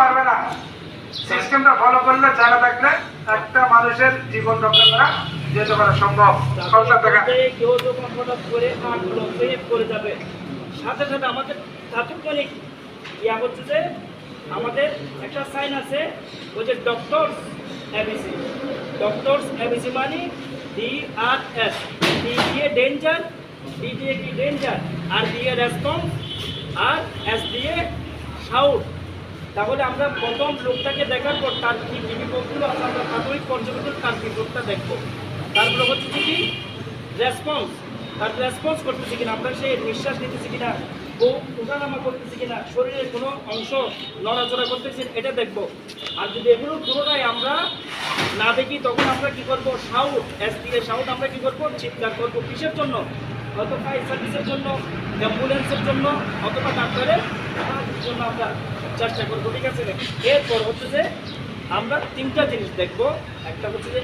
পারবে না। সিস্টেমটা ফলো করলে জানা থাকলে একটা মানুষের জীবন রক্ষা করা যেতে পারা সম্ভব। কেউ যখন হঠাৎ করে করে যাবে সাথে সাথে আমাদের তাৎক্ষণিক ইয়া হচ্ছে যে আমাদের একটা সাইন আছে ওই যে ডক্টরস এবিসি। ডক্টরস এবিসি মানে DRS, ডি দিয়ে ডেঞ্জার, ডি দিয়ে কি ডেঞ্জার, আর দিয়ে রেসপন্স, আর এস দিয়ে শাউট। তাহলে আমরা প্রথম লোকটাকে দেখার পর তার কি বিপদগুলো আছে আমরা প্রাথমিক পর্যবেক্ষণ তার বিপদটা দেখবো। তারপরে হচ্ছে কি রেসপন্স, তার রেসপন্স করতেছে কিনা, আমরা সে নিঃশ্বাস নিতেছি কিনা, ওঠানামা করতেছি কিনা, শরীরের কোনো অংশ নড়াচড়া করতেছি এটা দেখবো। আর যদি এগুলো পুরোটাই আমরা না দেখি তখন আমরা কি করবো, শাউট, এস দিয়ে শাউট আমরা কি করবো, চিৎকার করবো। কিসের জন্য? হয়তো ফায়ার সার্ভিসের জন্য, অ্যাম্বুলেন্সের জন্য, অথবা ডাক্তারের জন্য আমরা চেষ্টা করবো। ঠিক আছে? এরপর হচ্ছে যে আমরা তিনটা জিনিস দেখবো। একটা হচ্ছে যে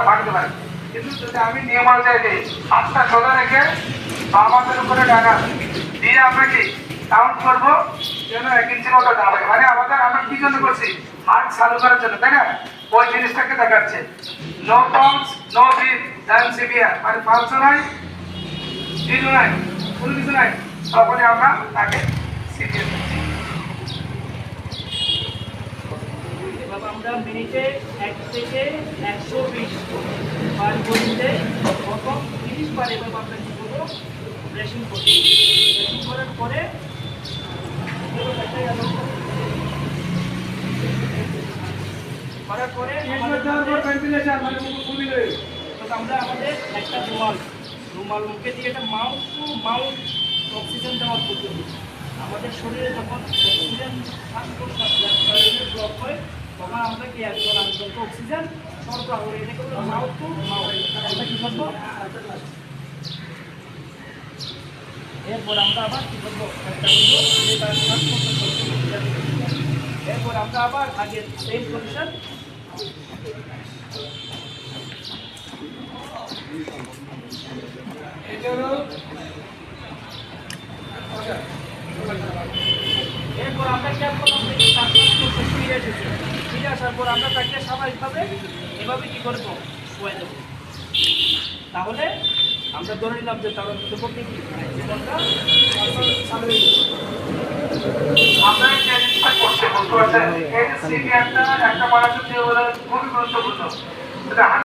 ভাঙতে পারে, কিন্তু যদি আমি নিয়ম অনুযায়ী দিই হাতটা সোজা রেখে আমাদের উপরে ডানা দিয়ে আমরা কি কাউন্ট করবো যেন 1 ইঞ্চি মতো দাঁড়াবে। মানে আমরা কি জন্য করছি, হার্ট চালু করার জন্য, তাই না? ওই জিনিসটাকে দেখাচ্ছে। নো পালস, নো ব্রিথ, দেন সিভিয়ার, মানে পালসও নাই, ব্রিথও নাই, কোনো কিছু নাই, তখনই আমরা তাকে সিভিয়ার করছি। আমরা মিনিটে 1 থেকে 120 বার করতে প্রথম 30 বার এভাবে আমরা কি করবো, ব্রেশিং করবো। ব্রেশিং করার পরে আমরা আমাদের একটা রুমাল মুখে দিয়ে একটা মাউথ টু মাউথ অক্সিজেন দেওয়ার পদ্ধতি। আমাদের শরীরে যখন অক্সিজেন ব্লক হয় তখন আমরা কি একজন আরেকজনকে অক্সিজেন সরবরাহ করি। এটাকে বলে মাউথ টু মাউথ। আমরা কি করবো, এরপর আমরা আবার কি করবো, এরপর আমরা আবার আগের সেম পজিশন এরপর আমরা কি করলাম, ফিরে আসার পর আমরা তাকে স্বাভাবিকভাবে এভাবে কি করবো, শুয়ে দেবো। তাহলে আমরা ধরে নিলাম যে তার জীবনটা আমরা যে জিনিসটা করতে বলতে পারছেন, এই সিভিয়ারটা একটা মানুষের জীবনে খুবই গুরুত্বপূর্ণ।